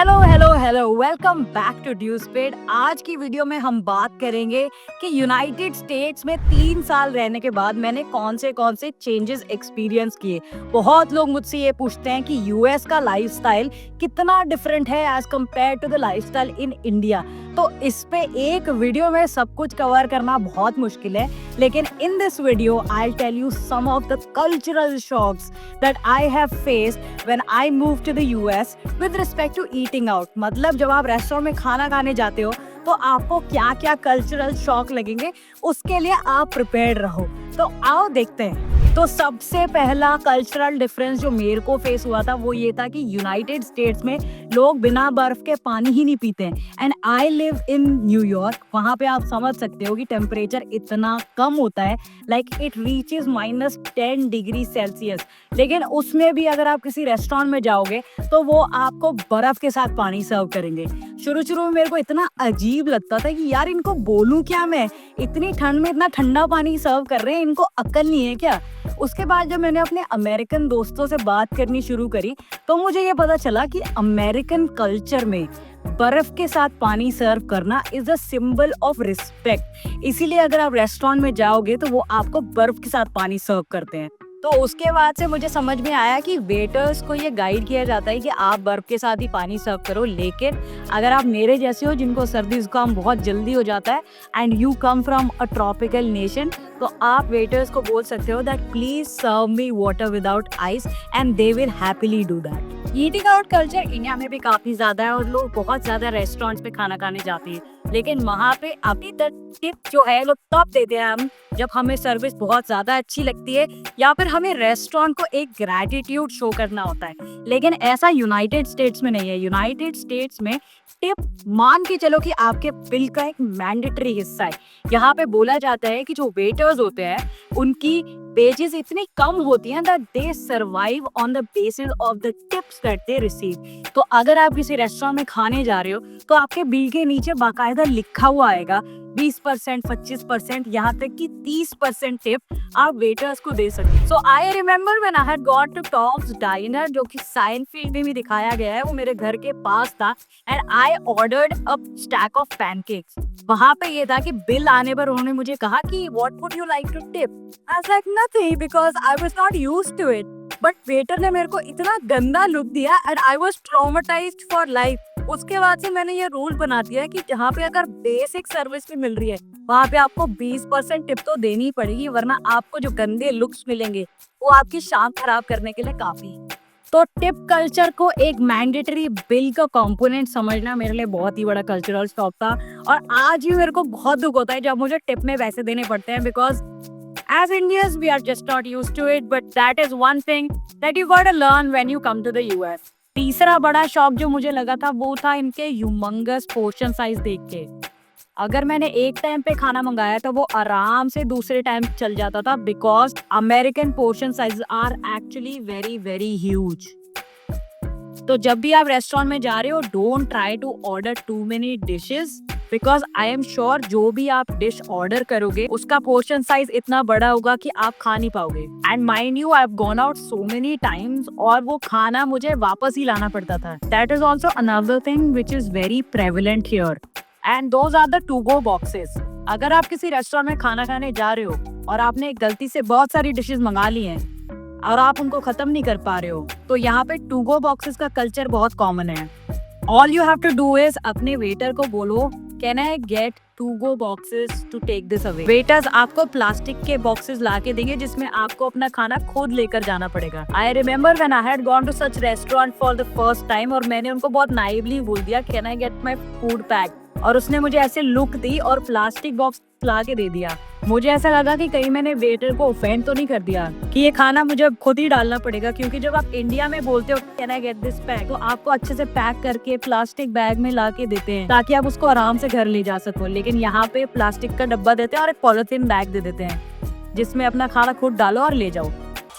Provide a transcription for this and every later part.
Hello hello hello welcome back to ड्यूसपेड। आज की वीडियो में हम बात करेंगे कि यूनाइटेड स्टेट्स में 3 साल रहने के बाद मैंने कौन से चेंजेस एक्सपीरियंस किए। बहुत लोग मुझसे ये पूछते हैं कि यूएस का लाइफस्टाइल कितना डिफरेंट है as compare to the lifestyle in India. तो इस पे एक वीडियो में सब कुछ कवर करना बहुत मुश्किल है, लेकिन in this video I tell you some of the cultural shocks that I have faced when I move to the US with respect to eating out. मतलब जब आप रेस्टोरेंट में खाना खाने जाते हो तो आपको क्या क्या कल्चरल शॉक लगेंगे, उसके लिए आप प्रिपेयर्ड रहो। तो आओ देखते हैं। तो सबसे पहला कल्चरल डिफरेंस जो मेरे को फेस हुआ था वो ये था कि यूनाइटेड स्टेट्स में लोग बिना बर्फ के पानी ही नहीं पीते हैं। And I live in New York, वहाँ पे आप समझ सकते हो कि टेम्परेचर इतना कम होता है, like it reaches -10 degree Celsius. लेकिन उसमें भी अगर आप किसी रेस्टोरेंट में जाओगे तो वो आपको बर्फ के साथ पानी सर्व करेंगे। शुरू में मेरे को इतना अजीब लगता था कि यार इनको बोलूं क्या, मैं इतनी ठंड में इतना ठंडा पानी सर्व कर रहे हैं, इनको अक्ल नहीं है क्या। उसके बाद जब मैंने अपने अमेरिकन दोस्तों से बात करनी शुरू करी तो मुझे ये पता चला कि अमेरिकन कल्चर में बर्फ के साथ पानी सर्व करना is a symbol of respect. इसीलिए अगर आप रेस्टोरेंट में जाओगे तो वो आपको बर्फ के साथ पानी सर्व करते हैं। तो उसके बाद से मुझे समझ में आया कि वेटर्स को ये गाइड किया जाता है कि आप बर्फ के साथ ही पानी सर्व करो। लेकिन अगर आप मेरे जैसे हो जिनको सर्दी जुकाम बहुत जल्दी हो जाता है and you come from a tropical nation, तो आप वेटर्स को बोल सकते हो that please serve me water without ice and they will happily do that. Eating out culture India में भी काफी ज्यादा है और लोग बहुत ज्यादा रेस्टोरेंट्स में खाना खाने जाते हैं, लेकिन वहाँ पे अभी तक टिप जो है लोग तब देते हैं हम जब हमें सर्विस बहुत ज्यादा अच्छी लगती है या फिर हमें रेस्टोरेंट को एक ग्रैटिट्यूड शो करना होता है। लेकिन ऐसा यूनाइटेड स्टेट्स में नहीं है। यूनाइटेड स्टेट्स में टिप मान के चलो कि आपके बिल का एक मैंडेटरी हिस्सा है। यहाँ पे बोला जाता है कि जो वेटर्स होते हैं उनकी वेजेस इतनी कम होती हैं that they survive on the basis of the tips that they receive. तो अगर आप किसी रेस्टोरेंट में खाने जा रहे हो तो आपके बिल के नीचे बाकायदा लिखा हुआ आएगा 20%, 25%, यहाँ तक कि 30% टिप आप वेटर्स को दे सकते। So I remember when I had gone to Tops diner, जो कि साइनफील्ड में भी दिखाया गया है, वो मेरे घर के पास था, and I ordered a stack of pancakes. वहाँ पे ये था कि बिल आने पर उन्होंने मुझे कहा कि what would you like to tip. I was like nothing because I was not used to it. But waiter ने मेरे को इतना गंदा लुक दिया and I was traumatised for life. उसके बाद से मैंने ये रूल बना दिया कि जहाँ पे अगर बेसिक सर्विस भी मिल रही है वहाँ पे आपको 20% टिप तो देनी पड़ेगी, वरना आपको जो गंदे लुक्स मिलेंगे वो आपकी शाम खराब करने के लिए काफी है। तो टिप कल्चर को एक मैंडेटरी बिल का कंपोनेंट समझना मेरे लिए बहुत ही बड़ा कल्चरल शॉक था, और आज भी मेरे को बहुत दुख होता है जब मुझे टिप में पैसे देने पड़ते हैं, because as Indians we are just not used to it, but that is one thing that you gotta learn when you come to the US. तीसरा बड़ा शॉक जो मुझे लगा था वो था इनके ह्यूमंगस पोर्शन साइज देख के। अगर मैंने एक टाइम पे खाना मंगाया तो वो आराम से दूसरे टाइम चल जाता था, because American portion size are actually very very huge. तो जब भी आप रेस्टोरेंट में जा रहे हो don't try to order too many dishes, because I am sure जो भी आप डिश ऑर्डर करोगे उसका पोर्शन साइज इतना बड़ा होगा कि आप खा नहीं पाओगे। And mind you I have gone out so many times और वो खाना मुझे वापस ही लाना पड़ता था। That is also another thing which is very prevalent here, and those are the to go boxes. अगर आप किसी रेस्टोरेंट में खाना खाने जा रहे हो और आपने गलती से बहुत सारी डिशेस मंगा ली हैं और आप उनको खत्म नहीं कर पा रहे हो, तो यहाँ पे टू गो बॉक्सेस का कल्चर बहुत कॉमन है। All you have to do is अपने वेटर को बोलो can I get 2 go boxes to take this away। Waiters आपको प्लास्टिक के बॉक्सेस ला के देंगे जिसमें आपको अपना खाना खुद लेकर जाना पड़ेगा। I remember when I had gone to such restaurant for the first time और मैंने उनको बहुत नाइवली बोल दिया can I get my food pack, और उसने मुझे ऐसे लुक दी और प्लास्टिक बॉक्स ला के दे दिया। मुझे ऐसा लगा कि कहीं मैंने वेटर को ऑफेंड तो नहीं कर दिया कि ये खाना मुझे खुद ही डालना पड़ेगा, क्योंकि जब आप इंडिया में बोलते हो can I get this pack तो आपको अच्छे से पैक करके प्लास्टिक बैग में ला के देते हैं ताकि आप उसको आराम से घर ले जा सको। लेकिन यहाँ पे प्लास्टिक का डब्बा देते हैं और एक पॉलिथीन बैग दे देते हैं जिसमें अपना खाना खुद डालो और ले जाओ।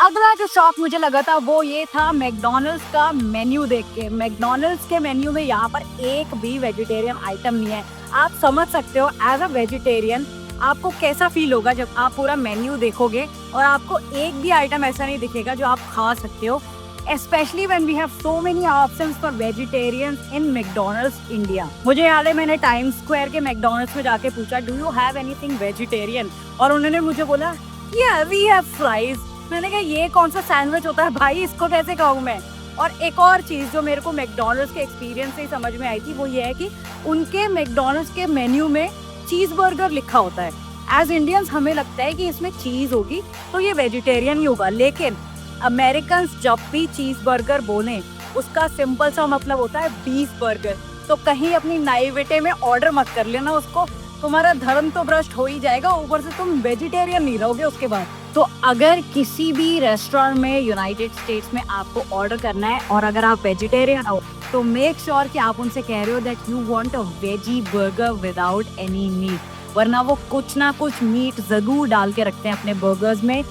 अगला जो शॉक मुझे लगा था वो ये था मैकडॉनल्ड्स का मेन्यू देख के। मैकडॉनल्ड्स के मेन्यू में यहाँ पर एक भी वेजिटेरियन आइटम नहीं है। आप समझ सकते हो एज अ वेजिटेरियन आपको कैसा फील होगा जब आप पूरा मेन्यू देखोगे और आपको एक भी आइटम ऐसा नहीं दिखेगा जो आप खा सकते हो। especially when we have so many options for vegetarians in McDonald's India. मुझे याद है मैंने टाइम स्क्वायर के मैकडोनल्ड्स में जाके पूछा do you have anything vegetarian, और उन्होंने मुझे बोला yeah we have fries। मैंने कहा ये कौन सा सैंडविच होता है भाई, इसको कैसे खाऊं मैं। और एक और चीज़ जो मेरे को मैकडोनल्ड्स के एक्सपीरियंस से ही समझ में आई थी वो ये है कि उनके मैकडोनल्ड्स के मेन्यू में चीज़ बर्गर लिखा होता है। एज इंडियंस हमें लगता है कि इसमें चीज़ होगी तो ये वेजिटेरियन ही होगा, लेकिन अमेरिकन्स जब भी चीज़ बर्गर बोलें उसका सिंपल सा मतलब होता है बीफ बर्गर। तो कहीं अपनी नाइवेटे में ऑर्डर मत कर लेना उसको, तुम्हारा धर्म तो भ्रष्ट हो ही जाएगा, ऊपर से तुम वेजिटेरियन नहीं रहोगे उसके बाद। तो अगर किसी भी रेस्टोरेंट में यूनाइटेड स्टेट्स में आपको ऑर्डर करना है और अगर आप वेजिटेरियन हो तो मेक श्योर कि आप उनसे कह रहे हो that you want a veggie burger without any meat, वरना वो कुछ ना कुछ मीट जरूर डाल के रखते हैं अपने बर्गर्स में,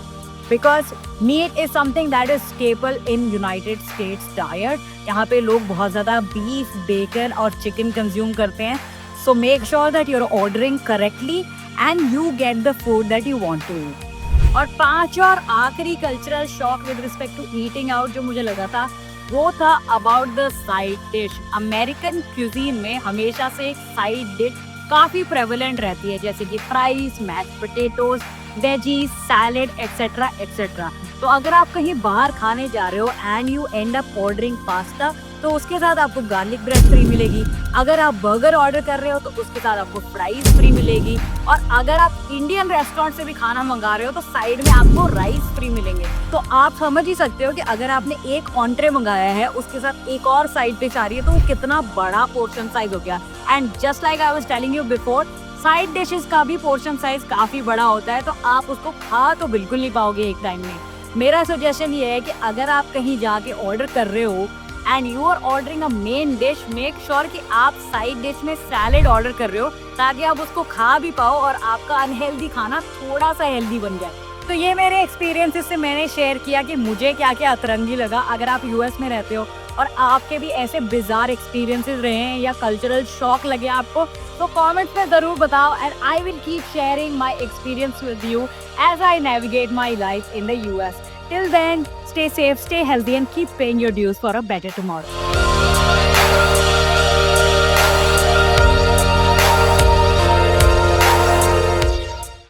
because meat is something that is staple in United States diet. यहाँ पे लोग बहुत ज़्यादा बीफ, बेकन और चिकन कंज्यूम करते हैं। So make sure that you are ordering correctly and you get the food that you want to eat. और पांचवा और आखिरी cultural shock with respect to eating out जो मुझे लगा था वो था about the side dish. American cuisine में हमेशा से एक साइड डिश काफ़ी प्रेवलेंट रहती है, जैसे कि fries, mashed potatoes, veggies, salad etcetera etcetera. तो अगर आप कहीं बाहर खाने जा रहे हो and you end up ordering pasta तो उसके साथ आपको गार्लिक ब्रेड फ्री मिलेगी। अगर आप बर्गर ऑर्डर कर रहे हो तो उसके साथ आपको फ्राइज फ्री मिलेगी। और अगर आप इंडियन रेस्टोरेंट से भी खाना मंगा रहे हो तो साइड में आपको राइस फ्री मिलेंगे। तो आप समझ ही सकते हो कि अगर आपने एक ऑन्ट्रे मंगाया है उसके साथ एक और साइड डिश आ रही है तो वो कितना बड़ा पोर्शन साइज हो गया। And just like I was telling you before, side dishes का भी पोर्शन साइज काफ़ी बड़ा होता है, तो आप उसको खा तो बिल्कुल नहीं पाओगे एक टाइम में। मेरा सजेशन ये है कि अगर आप कहीं जाके ऑर्डर कर रहे हो and you are ordering a main dish, make sure कि आप साइड डिश में सैलेड ऑर्डर कर रहे हो ताकि आप उसको खा भी पाओ और आपका अनहेल्दी खाना थोड़ा सा हेल्दी बन जाए। तो ये मेरे एक्सपीरियंसेस से मैंने शेयर किया कि मुझे क्या क्या अतरंगी लगा। अगर आप यूएस में रहते हो और आपके भी ऐसे बिजार एक्सपीरियंसेस रहे हैं या कल्चरल शॉक लगे आपको तो कमेंट्स में ज़रूर बताओ and I will keep sharing my experience with you as I navigate my life in the US. Till then, stay safe, stay healthy and keep paying your dues for a better tomorrow.